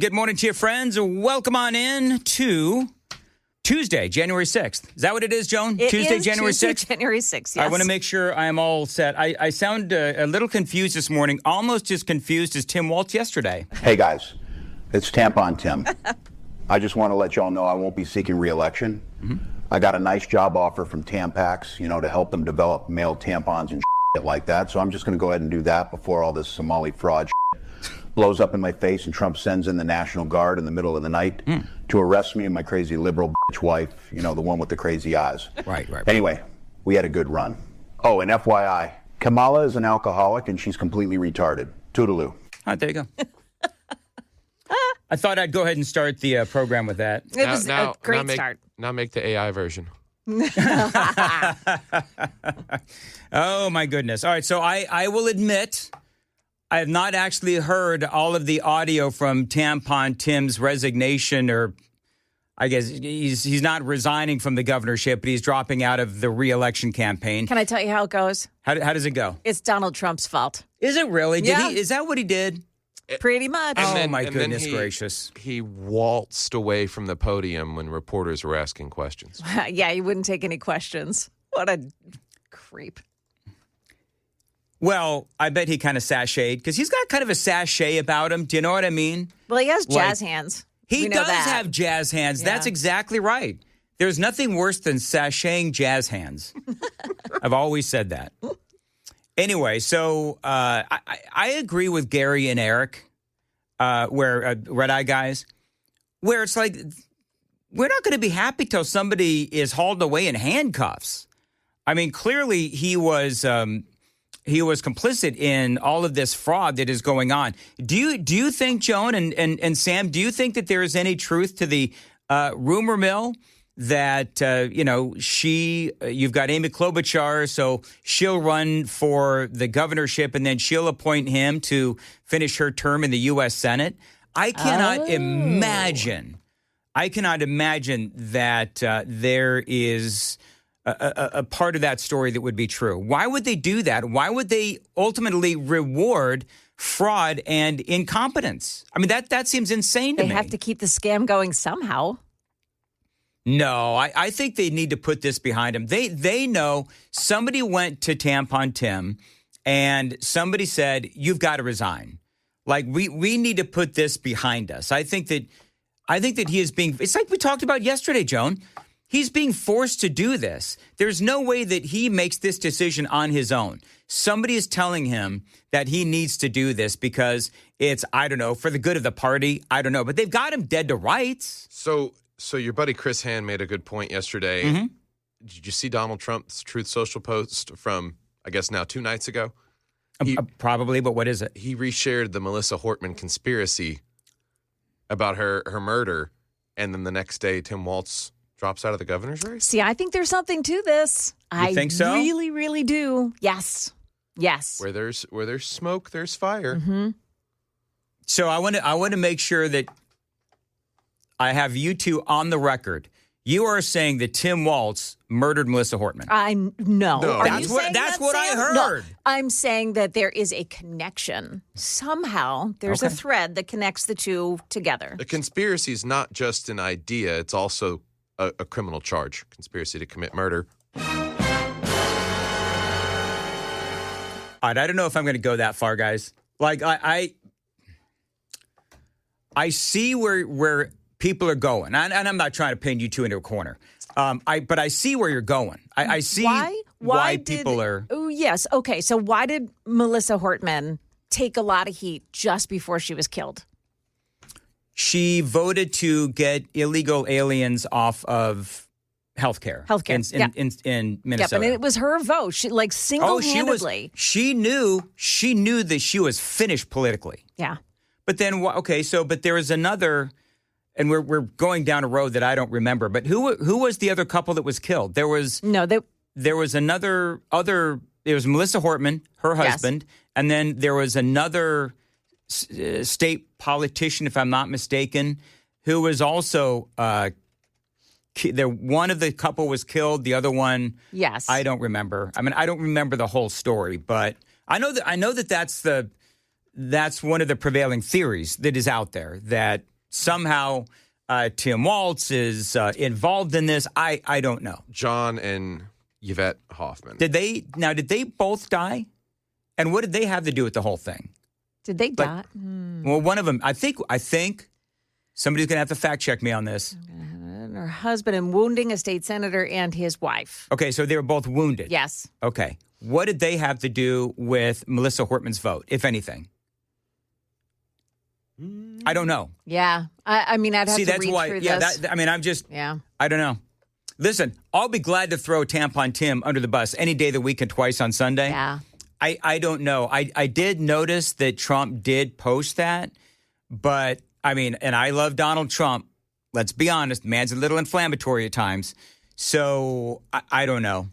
Good morning to you, friends. Welcome on in to Tuesday, January 6th. Is that what it is, Joan? Tuesday, January 6th? January 6th, yes. I want to make sure I am all set. I sound a little confused this morning, almost as confused as Tim Walz yesterday. Hey, guys. It's Tampon Tim. I just want to let y'all know I won't be seeking re-election. I got a nice job offer from Tampax, to help them develop male tampons and shit like that. So I'm just going to go ahead and do that before all this Somali fraud blows up in my face and Trump sends in the National Guard in the middle of the night to arrest me and my crazy liberal bitch wife, the one with the crazy eyes. Right. Anyway, we had a good run. Oh, and FYI, Kamala is an alcoholic and she's completely retarded. Toodaloo. All right, there you go. I thought I'd go ahead and start the program with that. It was a great start. Now make the AI version. Oh, my goodness. All right, so I will admit I have not actually heard all of the audio from Tampon Tim's resignation, or I guess he's not resigning from the governorship, but he's dropping out of the re-election campaign. Can I tell you how it goes? How does it go? It's Donald Trump's fault. Is it really? Yeah. Is that what he did? Pretty much. My goodness gracious. He waltzed away from the podium when reporters were asking questions. Yeah, he wouldn't take any questions. What a creep. Well, I bet he kind of sashayed, because he's got kind of a sachet about him. Do you know what I mean? Well, he has jazz hands. He does have jazz hands. Yeah. That's exactly right. There's nothing worse than sashaying jazz hands. I've always said that. Anyway, so I agree with Gary and Eric, where Red Eye guys, where it's like, we're not going to be happy till somebody is hauled away in handcuffs. I mean, clearly he was complicit in all of this fraud that is going on. Do you think, Joan and Sam, do you think that there is any truth to the rumor mill that, you've got Amy Klobuchar, so she'll run for the governorship and then she'll appoint him to finish her term in the U.S. Senate? I cannot imagine that there is a part of that story that would be true. Why would they do that? Why would they ultimately reward fraud and incompetence? I mean, that seems insane to me. They have to keep the scam going somehow. No, I think they need to put this behind them. They know somebody went to Tampon Tim and somebody said, you've got to resign. Like, we need to put this behind us. I think that he is being, it's like we talked about yesterday, Joan. He's being forced to do this. There's no way that he makes this decision on his own. Somebody is telling him that he needs to do this because it's, I don't know, for the good of the party. I don't know. But they've got him dead to rights. So your buddy Chris Hand made a good point yesterday. Mm-hmm. Did you see Donald Trump's Truth Social post from, I guess now 2 nights ago? Probably, but what is it? He reshared the Melissa Hortman conspiracy about her murder. And then the next day, Tim Walz drops out of the governor's race? See, I think there's something to this. You think so? I really, really do. Yes. Where there's smoke, there's fire. Mm-hmm. So I want to make sure that I have you two on the record. You are saying that Tim Walz murdered Melissa Hortman. No. That's what I heard. No, I'm saying that there is a connection. Somehow there's a thread that connects the two together. The conspiracy is not just an idea. It's also a criminal charge, conspiracy to commit murder. I don't know if I'm going to go that far, guys. Like, I see where people are going, and I'm not trying to pin you two into a corner. But I see where you're going. I see why people are. Oh, yes. Okay. So why did Melissa Hortman take a lot of heat just before she was killed? She voted to get illegal aliens off of healthcare in Minnesota. Yeah, but it was her vote. She single-handedly. She knew that she was finished politically. Yeah. But then but there was another, and we're going down a road that I don't remember. But who was the other couple that was killed? There was Melissa Hortman, her husband, and then there was another state politician, if I'm not mistaken, who was also one of the couple was killed. The other one, yes, I don't remember. I mean, I don't remember the whole story, but I know that that's the that's one of the prevailing theories that is out there, that somehow Tim Walz is involved in this. I don't know. John and Yvette Hoffman. Did they both die? And what did they have to do with the whole thing? Did they die? Well, one of them, I think somebody's going to have to fact check me on this. Her husband and wounding a state senator and his wife. Okay, so they were both wounded. Yes. Okay. What did they have to do with Melissa Hortman's vote, if anything? I don't know. Yeah. I mean, I'd have to that's read why. through Yeah, this. I don't know. Listen, I'll be glad to throw Tampon Tim under the bus any day of the week and twice on Sunday. Yeah. I don't know. I did notice that Trump did post that, but I mean, and I love Donald Trump. Let's be honest, the man's a little inflammatory at times. So I don't know.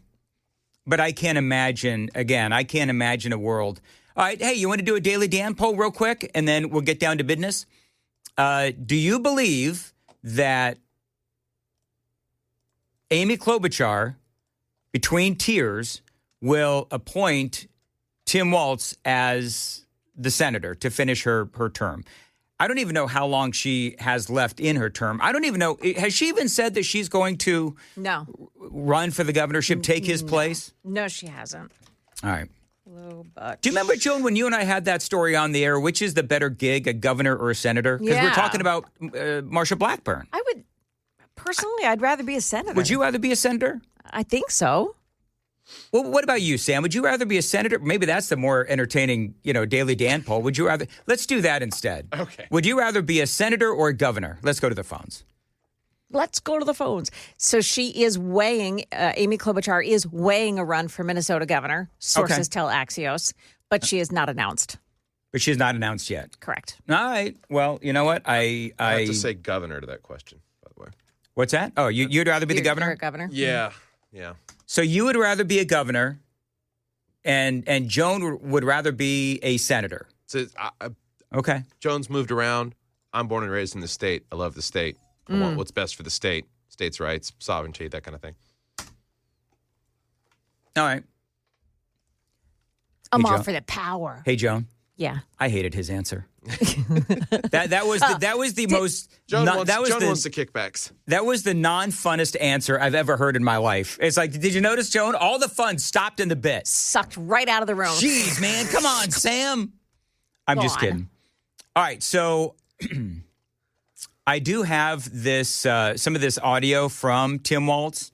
But I can't imagine a world. All right, hey, you want to do a Daily Dan poll real quick, and then we'll get down to business? Do you believe that Amy Klobuchar, between tiers, will appoint Tim Walz as the senator to finish her term? I don't even know how long she has left in her term. I don't even know. Has she even said that she's going to run for the governorship, take his place? No, she hasn't. All right. Hello, but Do you remember, Joan, when you and I had that story on the air, which is the better gig, a governor or a senator? Because we're talking about Marsha Blackburn. I'd rather be a senator. Would you rather be a senator? I think so. Well, what about you, Sam? Would you rather be a senator? Maybe that's the more entertaining, Daily Dan poll. Would you rather? Let's do that instead. Okay. Would you rather be a senator or a governor? Let's go to the phones. Let's go to the phones. So she is weighing, Amy Klobuchar is weighing a run for Minnesota governor. Sources tell Axios, but she is not announced. But she has not announced yet. Correct. All right. Well, you know what? I have to say governor to that question, by the way. What's that? Oh, you'd rather be the governor? You're a governor? Yeah. So you would rather be a governor, and Joan would rather be a senator. So, Okay. Jones moved around. I'm born and raised in the state. I love the state. I want what's best for the state, states' rights, sovereignty, that kind of thing. All right. I'm Hey, all Joan. for the power. Hey, Joan. Yeah. I hated his answer. that was the most. Joan wants the kickbacks. That was the non-funnest answer I've ever heard in my life. It's like, did you notice, Joan? All the fun stopped in the bit. Sucked right out of the room. Jeez, man, come on, Sam. I'm just kidding. All right, so I do have this some of this audio from Tim Walz.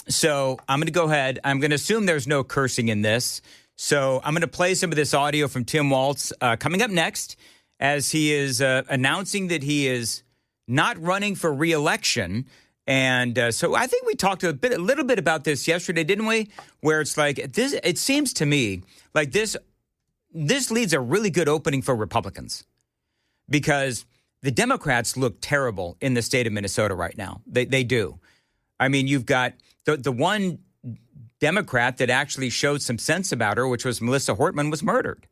So I'm going to go ahead. I'm going to assume there's no cursing in this. So I'm going to play some of this audio from Tim Walz coming up next, as he is announcing that he is not running for re-election. And so I think we talked a little bit about this yesterday, didn't we? Where it's like this. It seems to me like this leads a really good opening for Republicans, because the Democrats look terrible in the state of Minnesota right now. They do. I mean, you've got the one Democrat that actually showed some sense about her, which was Melissa Hortman, was murdered.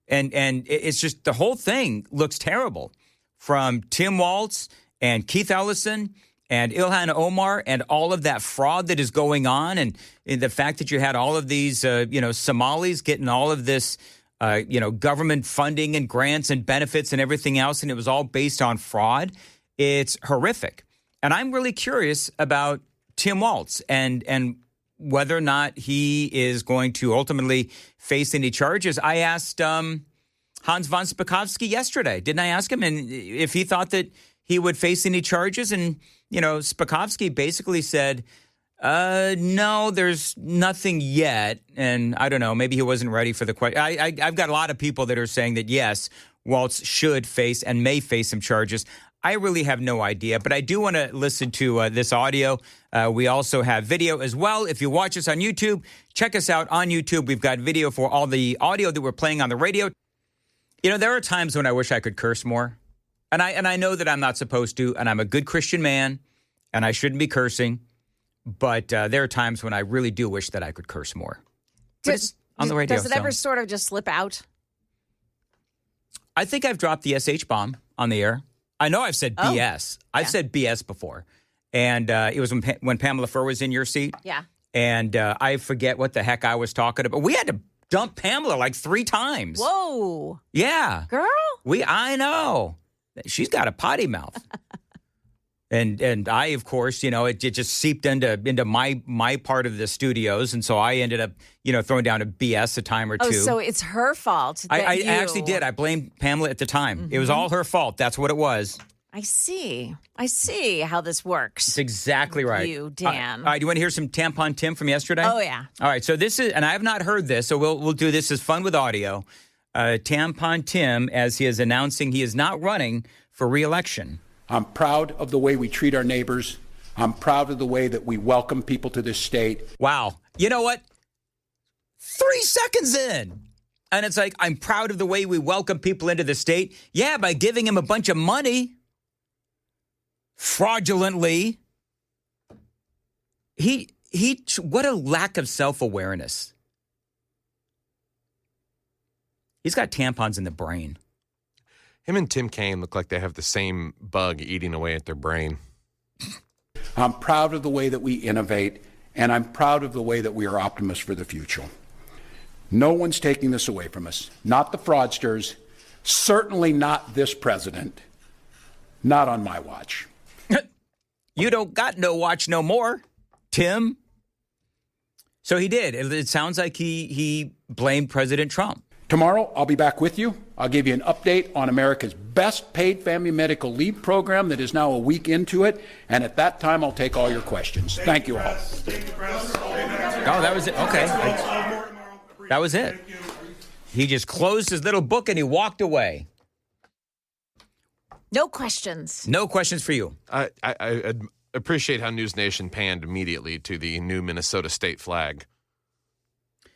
And it's just, the whole thing looks terrible, from Tim Walz and Keith Ellison and Ilhan Omar and all of that fraud that is going on. And the fact that you had all of these, Somalis getting all of this, government funding and grants and benefits and everything else. And it was all based on fraud. It's horrific. And I'm really curious about Tim Walz and whether or not he is going to ultimately face any charges. I asked Hans von Spakovsky yesterday. Didn't I ask him if he thought that he would face any charges? And, Spakovsky basically said, no, there's nothing yet. And I don't know, maybe he wasn't ready for the question. I've got a lot of people that are saying that, yes, Walz should face and may face some charges. I really have no idea, but I do want to listen to this audio. We also have video as well. If you watch us on YouTube, check us out on YouTube. We've got video for all the audio that we're playing on the radio. There are times when I wish I could curse more, and I know that I'm not supposed to, and I'm a good Christian man, and I shouldn't be cursing. But there are times when I really do wish that I could curse more. On the radio. Does it ever sort of just slip out? I think I've dropped the SH bomb on the air. I know I've said BS. I've said BS before. And it was when Pamela Furr was in your seat. Yeah. And I forget what the heck I was talking about. We had to dumped Pamela like 3 times. Whoa. Yeah. Girl? I know. She's got a potty mouth. And I, of course, it just seeped into my part of the studios. And so I ended up, throwing down a BS a time or two. Oh, so it's her fault. I actually did. I blamed Pamela at the time. Mm-hmm. It was all her fault. That's what it was. I see how this works. It's exactly right. You, Dan. All right, do you want to hear some Tampon Tim from yesterday? Oh, yeah. All right, so this is, and I have not heard this, so we'll do this as fun with audio. Tampon Tim, as he is announcing he is not running for re-election. I'm proud of the way we treat our neighbors. I'm proud of the way that we welcome people to this state. Wow. You know what? 3 seconds in. And it's like, I'm proud of the way we welcome people into the state. Yeah, by giving him a bunch of money. Fraudulently. What a lack of self-awareness. He's got tampons in the brain. Him and Tim Kaine look like they have the same bug eating away at their brain. I'm proud of the way that we innovate, and I'm proud of the way that we are optimists for the future. No one's taking this away from us. Not the fraudsters, certainly not this president, not on my watch. You don't got no watch no more, Tim. So he did. It sounds like he blamed President Trump. Tomorrow, I'll be back with you. I'll give you an update on America's best paid family medical leave program that is now a week into it. And at that time, I'll take all your questions. Thank you all. Oh, that was it. Okay. That was it. He just closed his little book and he walked away. No questions. No questions for you. I appreciate how News Nation panned immediately to the new Minnesota state flag.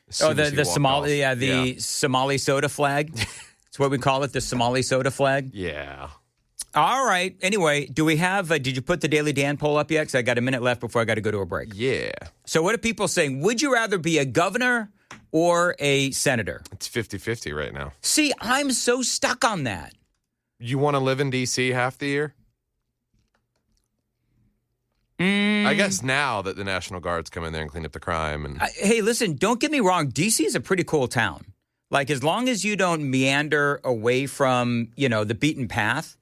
The Somali soda flag. That's what we call it, the Somali soda flag. Yeah. All right. Anyway, do we have, did you put the Daily Dan poll up yet? Because I got a minute left before I got to go to a break. Yeah. So what are people saying? Would you rather be a governor or a senator? It's 50-50 right now. See, I'm so stuck on that. You want to live in D.C. half the year? I guess now that the National Guard's come in there and clean up the crime. And hey, listen, don't get me wrong. D.C. is a pretty cool town. Like, as long as you don't meander away from, the beaten path,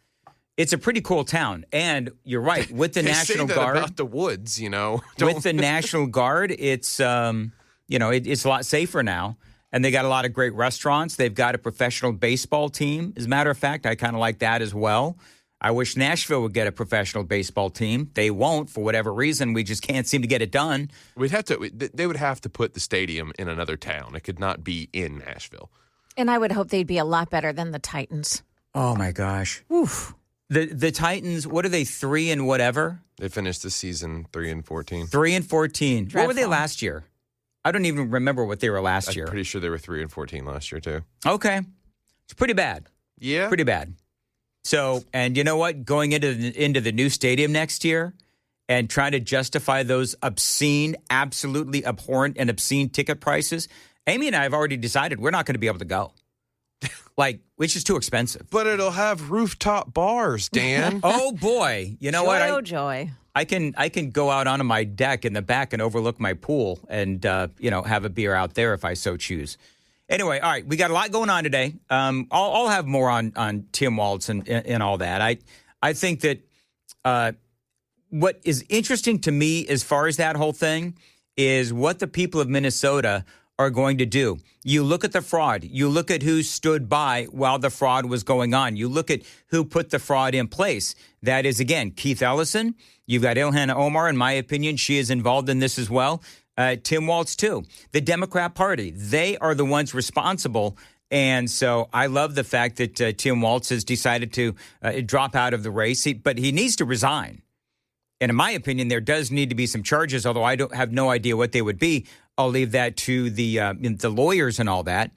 it's a pretty cool town. And you're right, with the National Guard. About the woods, With the National Guard, it's, it's a lot safer now. And they got a lot of great restaurants. They've got a professional baseball team. As a matter of fact, I kind of like that as well. I wish Nashville would get a professional baseball team. They won't for whatever reason. We just can't seem to get it done. They would have to put the stadium in another town. It could not be in Nashville. And I would hope they'd be a lot better than the Titans. Oh, my gosh. Oof. The Titans, what are they, 3 and whatever? They finished the season 3-14. 3-14. Dreadful. What were they last year? I don't even remember what they were last year. I'm pretty sure they were 3-14 last year, too. Okay. It's pretty bad. Yeah. Pretty bad. So, and you know what? Going into the new stadium next year and trying to justify those obscene, absolutely abhorrent and obscene ticket prices, Amy and I have already decided we're not going to be able to go. Which is too expensive. But it'll have rooftop bars, Dan. Oh, boy. You know joy, what? Oh, joy. I can go out onto my deck in the back and overlook my pool and, have a beer out there if I so choose. Anyway, all right, we got a lot going on today. I'll have more on Tim Walz and all that. I think that what is interesting to me as far as that whole thing is what the people of Minnesota are going to do. You look at the fraud. You look at who stood by while the fraud was going on. You look at who put the fraud in place. That is, again, Keith Ellison. You've got Ilhan Omar, in my opinion. She is involved in this as well. Tim Walz, too. The Democrat Party, they are the ones responsible. And so I love the fact that Tim Walz has decided to drop out of the race, but he needs to resign. And in my opinion, there does need to be some charges, although I don't have no idea what they would be. I'll leave that to the lawyers and all that.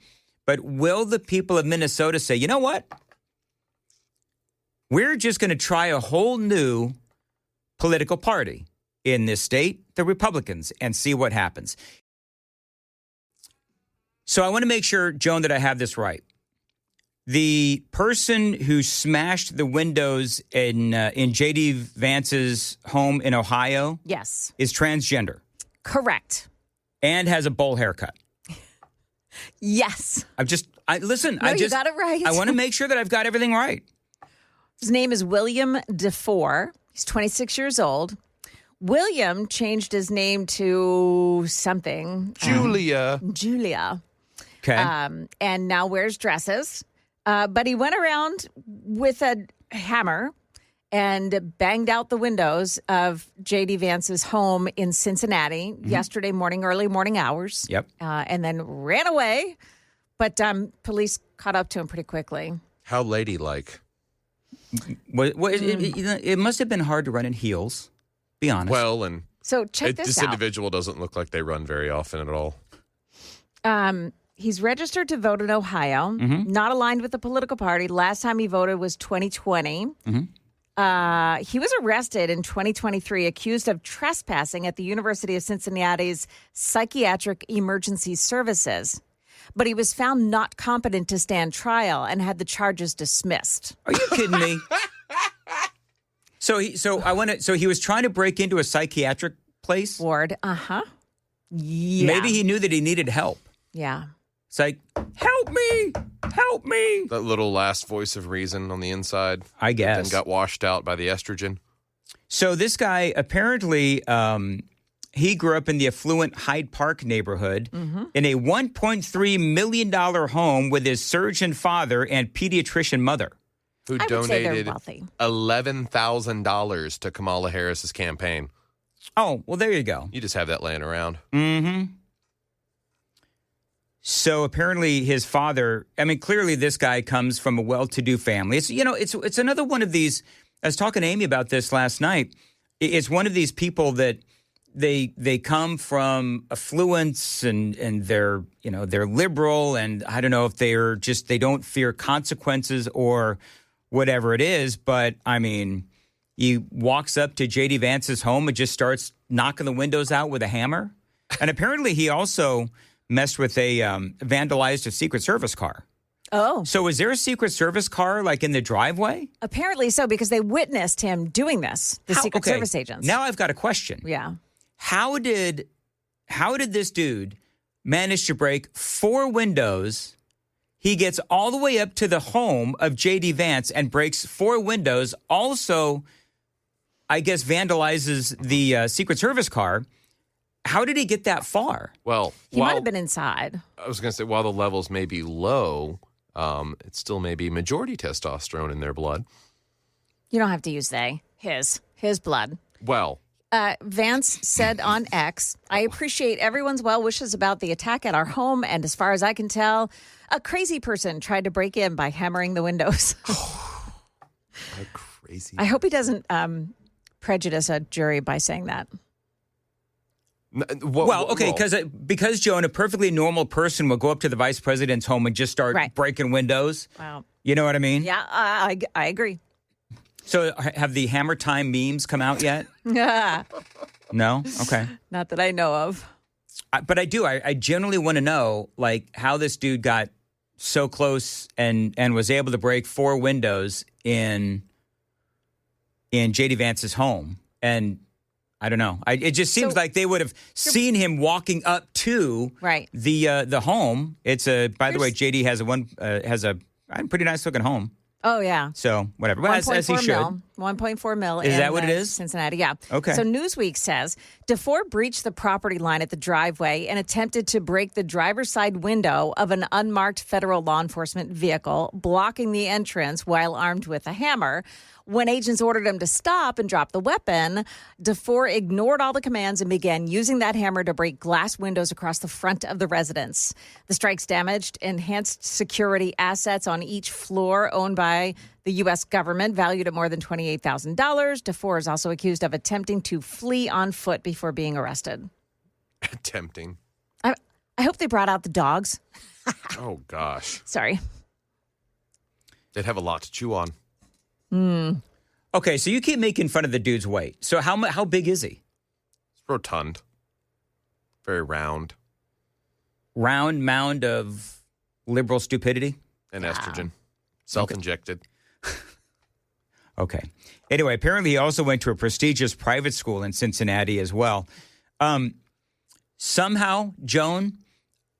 But will the people of Minnesota say, you know what? We're just going to try a whole new political party in this state, the Republicans, and see what happens. So I want to make sure, Joan, that I have this right. The person who smashed the windows in J.D. Vance's home in Ohio, yes, is transgender. Correct. And has a bowl haircut. Yes. Listen. No, you got it right. I want to make sure that I've got everything right. His name is William DeFore. He's 26 years old. William changed his name to something. Julia. Julia. Okay. And now wears dresses. But he went around with a hammer and banged out the windows of J.D. Vance's home in Cincinnati yesterday morning, early morning hours. Yep. And then ran away. But police caught up to him pretty quickly. How ladylike. It must have been hard to run in heels. Be honest. Well, and so check this this out. individual doesn't look like they run very often at all. He's registered to vote in Ohio, not aligned with the political party. Last time he voted was 2020. He was arrested in 2023, accused of trespassing at the University of Cincinnati's Psychiatric Emergency Services. But he was found not competent to stand trial and had the charges dismissed. Are you kidding me? So he was trying to break into a psychiatric place. Ward, Yeah. Maybe he knew that he needed help. Yeah. It's like, help me, help me. That little last voice of reason on the inside. I guess. Then got washed out by the estrogen. So this guy apparently, he grew up in the affluent Hyde Park neighborhood in a $1.3 million home with his surgeon father and pediatrician mother. Who I would say they're donated wealthy. $11,000 to Kamala Harris's campaign. Oh, well, there you go. You just have that laying around. So apparently his father, clearly this guy comes from a well-to-do family. It's another one of these, I was talking to Amy about this last night. It's one of these people that they come from affluence and they're liberal, and I don't know if they don't fear consequences or whatever it is, but he walks up to J.D. Vance's home and just starts knocking the windows out with a hammer. And apparently he also messed with vandalized a Secret Service car. Oh. So is there a Secret Service car like in the driveway? Apparently so, because they witnessed him doing this, the Secret Service agents. Now I've got a question. Yeah. How did this dude manage to break 4 windows? He gets all the way up to the home of J.D. Vance and breaks 4 windows. Also, I guess, vandalizes the Secret Service car. How did he get that far? Well, he might have been inside. I was going to say, while the levels may be low, it still may be majority testosterone in their blood. You don't have to use they. His blood. Well. Vance said on X, I appreciate everyone's well wishes about the attack at our home. And as far as I can tell, a crazy person tried to break in by hammering the windows. A crazy. I hope he doesn't prejudice a jury by saying that. Because Joan, a perfectly normal person will go up to the vice president's home and just start breaking windows. Wow. You know what I mean? Yeah, I agree. So have the Hammer Time memes come out yet? No? Okay. Not that I know of. But I do. I genuinely want to know, how this dude got so close and was able to break 4 windows in J.D. Vance's home. And I don't know. It just seems like they would have seen him walking up to the home. It's by the way, J.D. has a pretty nice looking home. Oh, yeah. So, whatever. Well, as he should. $1.4 million. Is that what it is? Cincinnati, yeah. Okay. So Newsweek says DeFore breached the property line at the driveway and attempted to break the driver's side window of an unmarked federal law enforcement vehicle, blocking the entrance while armed with a hammer. When agents ordered him to stop and drop the weapon, DeFore ignored all the commands and began using that hammer to break glass windows across the front of the residence. The strikes damaged enhanced security assets on each floor owned by the U.S. government, valued at more than $28,000. DeFore is also accused of attempting to flee on foot before being arrested. Attempting. I hope they brought out the dogs. Oh, gosh. Sorry. They'd have a lot to chew on. Okay, so you keep making fun of the dude's weight. So how big is he? It's rotund. Very round. Round mound of liberal stupidity? And estrogen. Self-injected. Okay. Anyway, apparently he also went to a prestigious private school in Cincinnati as well. Somehow, Joan,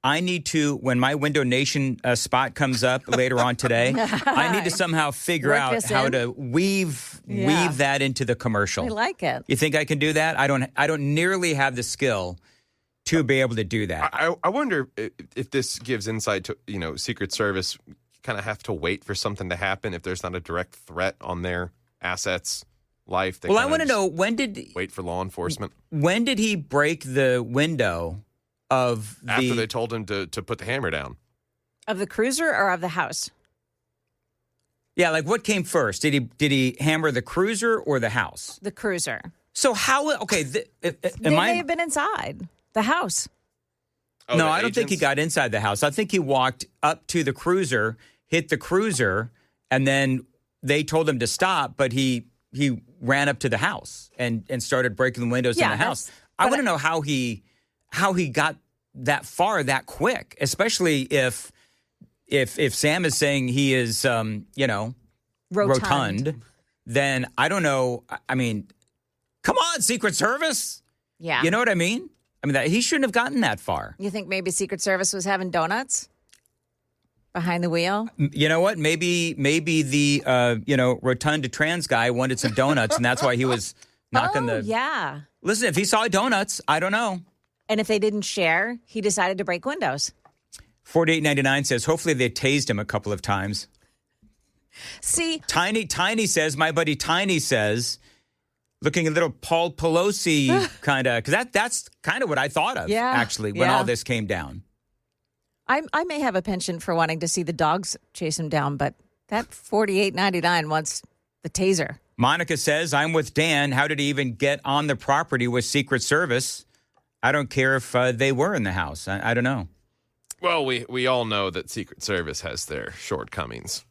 I need to, when my Window Nation spot comes up later on today, I need to somehow figure Work out this how in? to weave that into the commercial. I like it. You think I can do that? I don't nearly have the skill to be able to do that. I wonder if this gives insight to, Secret Service kind of have to wait for something to happen if there's not a direct threat on their assets, life. Well, I want to know, wait for law enforcement. When did he break the window of After they told him to put the hammer down. Of the cruiser or of the house? Yeah, like what came first? Did he hammer the cruiser or the house? The cruiser. So how? Okay, They may have been inside the house. Oh, no, the I don't think he agents? got inside the house. I think he walked up to the cruiser, hit the cruiser, and then they told him to stop, but he ran up to the house and started breaking the windows in the house. I want to know how he got that far that quick, especially if Sam is saying he is rotund, then I don't know. I mean, come on, Secret Service. Yeah. You know what I mean? I mean, he shouldn't have gotten that far. You think maybe Secret Service was having donuts behind the wheel? You know what? Maybe the rotund trans guy wanted some donuts, and that's why he was knocking the. Yeah. Listen, if he saw donuts, I don't know. And if they didn't share, he decided to break windows. 4899 says, hopefully they tased him a couple of times. See, Tiny says, my buddy Tiny says, looking a little Paul Pelosi kind of, because that's kind of what I thought of, actually, when all this came down. I may have a penchant for wanting to see the dogs chase him down, but that 48.99 wants the taser. Monica says, I'm with Dan. How did he even get on the property with Secret Service? I don't care if they were in the house. I don't know. Well, we all know that Secret Service has their shortcomings.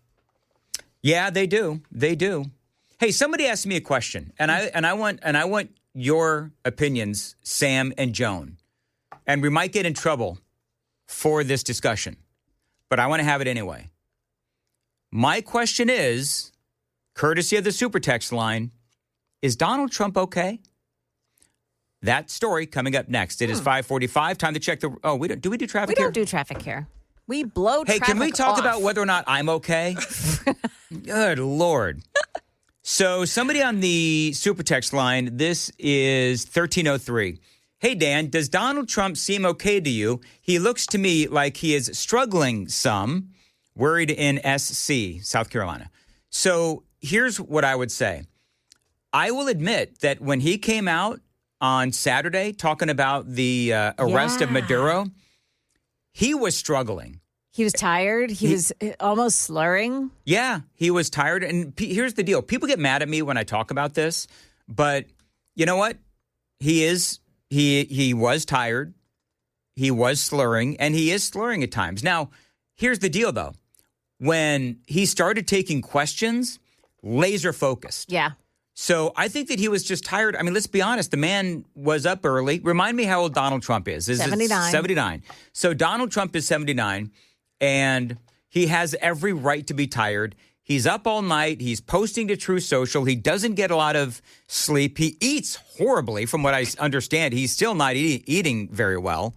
Yeah, they do. They do. Hey, somebody asked me a question, and I want your opinions, Sam and Joan. And we might get in trouble for this discussion, but I want to have it anyway. My question is, courtesy of the super text line, is Donald Trump okay? That story coming up next. It is 5:45. Time to check the. Oh, we don't. Do we do traffic here? We don't do traffic here. We blow Hey, traffic can we talk off. about whether or not I'm okay? Good Lord. So somebody on the super text line, this is 1303. Hey, Dan, does Donald Trump seem okay to you? He looks to me like he is struggling some, worried in SC, South Carolina. So here's what I would say. I will admit that when he came out on Saturday talking about the arrest of Maduro, he was struggling. He was tired. He was almost slurring. Yeah, he was tired. And here's the deal. People get mad at me when I talk about this, but you know what? He was tired. He was slurring, and he is slurring at times. Now, here's the deal, though. When he started taking questions, laser focused. Yeah. So I think that he was just tired. I mean, let's be honest. The man was up early. Remind me how old Donald Trump is. 79. 79. So Donald Trump is 79, and he has every right to be tired. He's up all night. He's posting to True Social. He doesn't get a lot of sleep. He eats horribly, from what I understand. He's still not eating very well.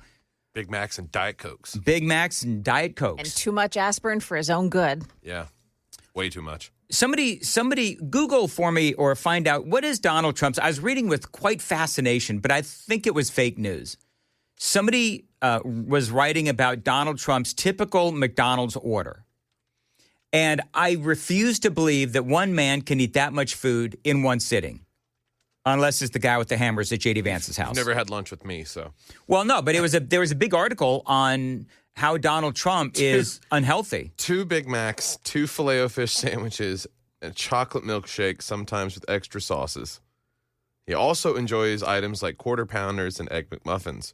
Big Macs and Diet Cokes. Big Macs and Diet Cokes. And too much aspirin for his own good. Yeah, way too much. Somebody Google for me or find out, what is Donald Trump's? I was reading with quite fascination, but I think it was fake news. Somebody was writing about Donald Trump's typical McDonald's order. And I refuse to believe that one man can eat that much food in one sitting. Unless it's the guy with the hammers at J.D. Vance's house. You've never had lunch with me, so. Well, no, but there was a big article on how Donald Trump is unhealthy. 2 Big Macs, 2 Filet-O-Fish sandwiches, and a chocolate milkshake, sometimes with extra sauces. He also enjoys items like Quarter Pounders and Egg McMuffins.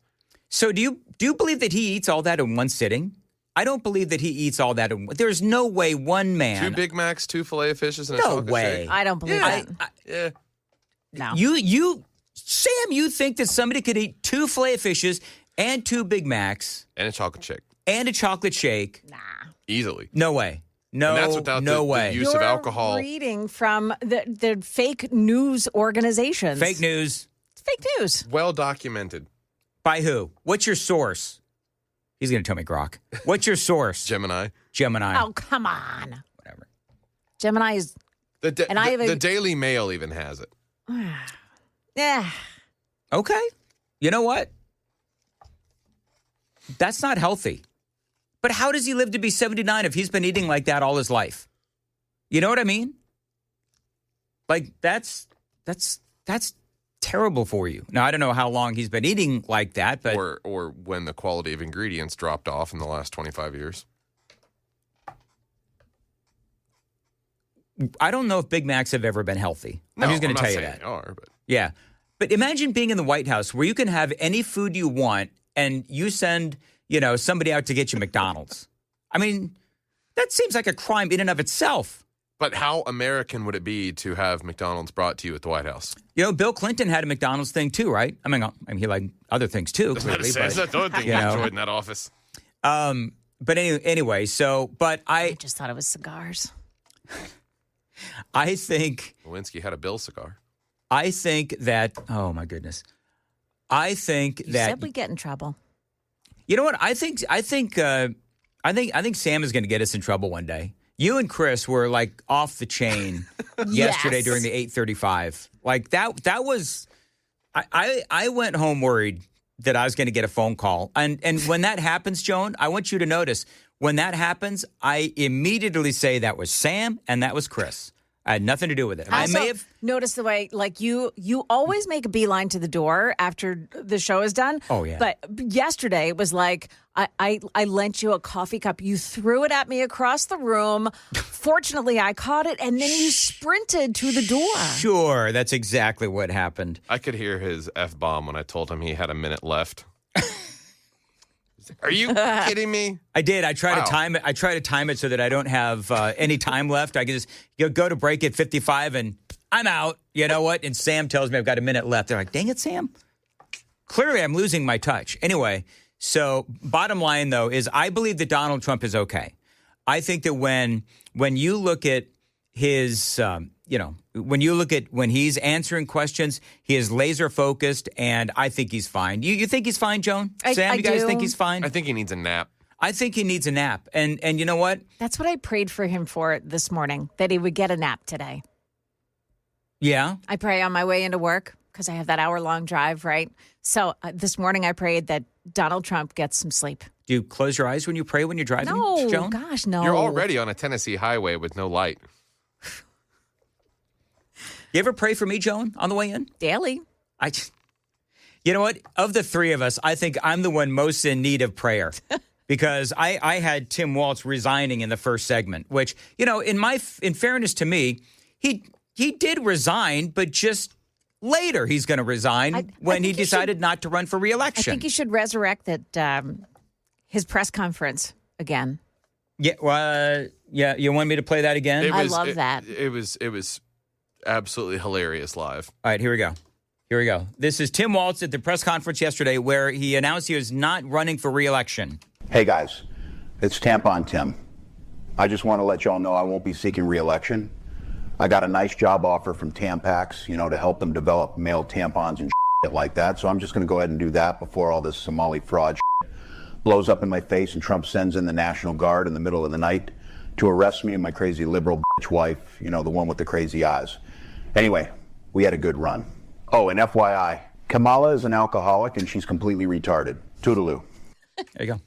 So do you believe that he eats all that in one sitting? I don't believe that he eats all that. There's no way one man. 2 Big Macs, 2 Filet-O-Fishes, and a No chocolate way. shake. I don't believe that. Yeah. No. Sam, you think that somebody could eat 2 Filet-O-Fishes and 2 Big Macs And a chocolate shake. and a chocolate shake? Nah. Easily. No way. No, And that's without no the way. use of alcohol. Reading from the fake news organizations. Fake news. It's fake news. Well documented. By who? What's your source? He's going to tell me Grok. What's your source? Gemini. Oh, come on. Whatever. Gemini is. The Daily Mail even has it. Yeah. Okay. You know what? That's not healthy. But how does he live to be 79 if he's been eating like that all his life? You know what I mean? Like, that's terrible for you. Now, I don't know how long he's been eating like that, but... Or when the quality of ingredients dropped off in the last 25 years. I don't know if Big Macs have ever been healthy. I'm just going to tell you that. They are, but... Yeah. But imagine being in the White House where you can have any food you want and you send, somebody out to get you McDonald's. I mean, that seems like a crime in and of itself. But how American would it be to have McDonald's brought to you at the White House? Bill Clinton had a McDonald's thing too, right? I mean he liked other things too. Clearly, that's the other thing he enjoyed in that office. But anyway, but I just thought it was cigars. I think Lewinsky had a Bill cigar. I think that, oh my goodness. I think You that said we get in trouble. You know what? I think Sam is going to get us in trouble one day. You and Chris were like off the chain yesterday during the 8:35. Like that was I went home worried that I was going to get a phone call. And when that happens, Joan, I want you to notice when that happens, I immediately say that was Sam and that was Chris. I had nothing to do with it. I may have noticed the way, like you always make a beeline to the door after the show is done. Oh, yeah. But yesterday it was like I lent you a coffee cup. You threw it at me across the room. Fortunately, I caught it, and then you sprinted to the door. Sure, that's exactly what happened. I could hear his F-bomb when I told him he had a minute left. Are you kidding me? I did. I try to time it. I try to time it so that I don't have any time left. I can just go to break at 55 and I'm out. You know what? And Sam tells me I've got a minute left. They're like, dang it, Sam. Clearly, I'm losing my touch. Anyway, so bottom line, though, is I believe that Donald Trump is okay. I think that when you look at his, when he's answering questions, he is laser focused, and I think he's fine. You think he's fine, Joan? Sam, you guys think he's fine? I think he needs a nap. I think he needs a nap. And you know what? That's what I prayed for him for this morning, that he would get a nap today. Yeah. I pray on my way into work because I have that hour-long drive, right? So this morning I prayed that Donald Trump gets some sleep. Do you close your eyes when you pray when you're driving, No, Joan? gosh, no. You're already on a Tennessee highway with no light. You ever pray for me, Joan, on the way in? Daily. You know what? Of the three of us, I think I'm the one most in need of prayer because I had Tim Walz resigning in the first segment, which, in fairness to me, he did resign, but just later he's going to resign when he decided not to run for re-election. I think you should resurrect that his press conference again. Yeah, you want me to play that again? I love that. It was absolutely hilarious live. All right, here we go. This is Tim Walz at the press conference yesterday where he announced he was not running for re-election. Hey guys, it's Tampon Tim. I just want to let y'all know I won't be seeking re-election. I got a nice job offer from Tampax, to help them develop male tampons and shit like that. So I'm just going to go ahead and do that before all this Somali fraud shit blows up in my face and Trump sends in the National Guard in the middle of the night to arrest me and my crazy liberal bitch wife, the one with the crazy eyes. Anyway, we had a good run. Oh, and FYI, Kamala is an alcoholic and she's completely retarded. Toodaloo. There you go.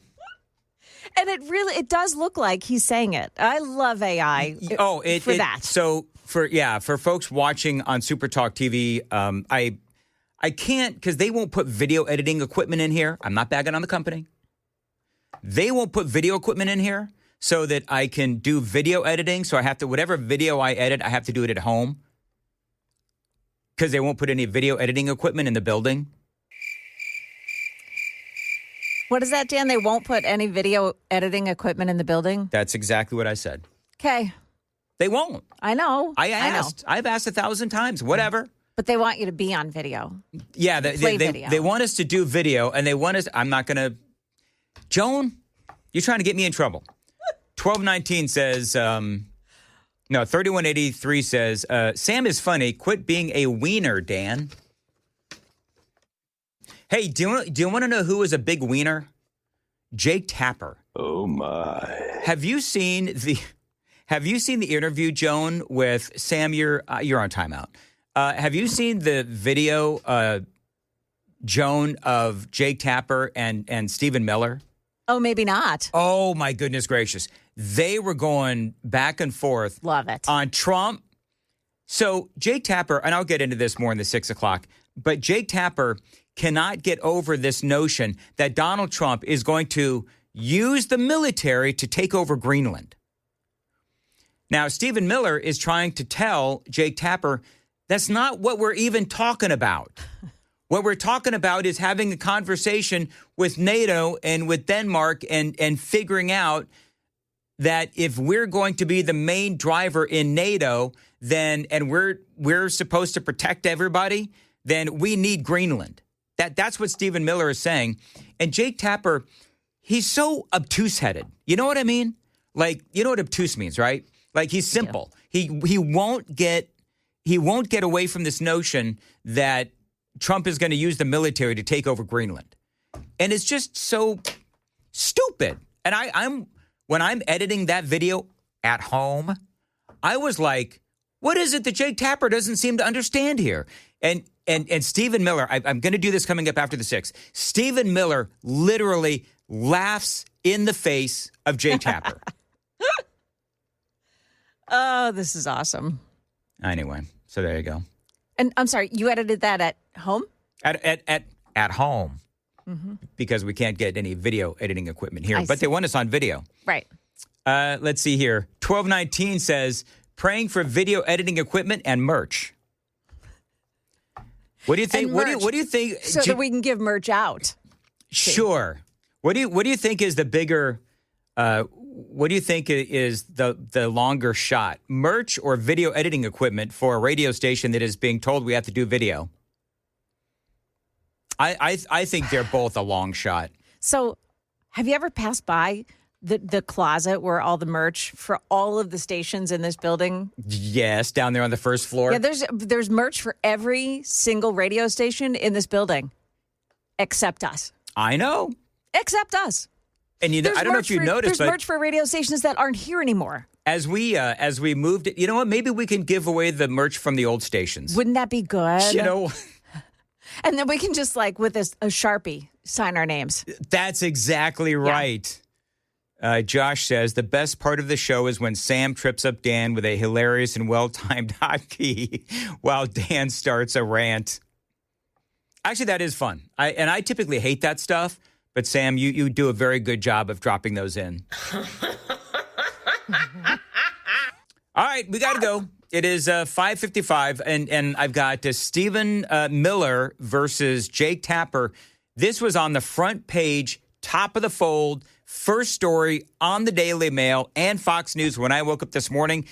And it does look like he's saying it. I love AI for that. So for folks watching on Super Talk TV, I can't because they won't put video editing equipment in here. I'm not bagging on the company. They won't put video equipment in here so that I can do video editing. So I have to, whatever video I edit, I have to do it at home because they won't put any video editing equipment in the building. What is that, Dan? They won't put any video editing equipment in the building? That's exactly what I said. Okay. They won't. I know. I asked. I know. I've asked 1,000 times. Whatever. But they want you to be on video. Yeah, they want us to do video, and they want us. I'm not going to. Joan, you're trying to get me in trouble. 1219 says, 3183 says, Sam is funny. Quit being a wiener, Dan. Hey, do you want to know who is a big wiener? Jake Tapper. Oh my! Have you seen the interview, Joan, with Sam? You're on timeout. Have you seen the video, Joan, of Jake Tapper and Stephen Miller? Oh, maybe not. Oh my goodness gracious! They were going back and forth. Love it. On Trump. So Jake Tapper, and I'll get into this more in the 6 o'clock, but Jake Tapper cannot get over this notion that Donald Trump is going to use the military to take over Greenland. Now, Stephen Miller is trying to tell Jake Tapper that's not what we're even talking about. What we're talking about is having a conversation with NATO and with Denmark and figuring out that if we're going to be the main driver in NATO, then and we're supposed to protect everybody, then we need Greenland. That's what Stephen Miller is saying. And Jake Tapper, he's so obtuse-headed. You know what I mean? Like, you know what obtuse means, right? Like, he's simple. Yeah. He won't get away from this notion that Trump is going to use the military to take over Greenland. And it's just so stupid. And when I'm editing that video at home, I was like, what is it that Jake Tapper doesn't seem to understand here? And Stephen Miller, I'm going to do this coming up after the 6. Stephen Miller literally laughs in the face of Jake Tapper. Oh, this is awesome. Anyway, so there you go. And I'm sorry, you edited that at home? At home. Mm-hmm. Because we can't get any video editing equipment here. But they want us on video. Right. Let's see here. 1219 says, praying for video editing equipment and merch. What do you think? What do you think? So that we can give merch out. Sure. What do you think is the bigger? What do you think is the longer shot? Merch or video editing equipment for a radio station that is being told we have to do video? I think they're both a long shot. So, have you ever passed by the closet where all the merch for all of the stations in this building? Yes, down there on the first floor. Yeah, there's merch for every single radio station in this building, except us. I know. Except us. And I don't know if you noticed, there's merch for radio stations that aren't here anymore. As we moved it, you know what? Maybe we can give away the merch from the old stations. Wouldn't that be good? You know. And then we can just, like, with a Sharpie, sign our names. That's exactly right. Yeah. Josh says, the best part of the show is when Sam trips up Dan with a hilarious and well-timed hotkey while Dan starts a rant. Actually, that is fun. I typically hate that stuff, but Sam, you do a very good job of dropping those in. All right, we got to go. It is 5:55, and I've got Stephen Miller versus Jake Tapper. This was on the front page, top of the fold, first story on the Daily Mail and Fox News when I woke up this morning.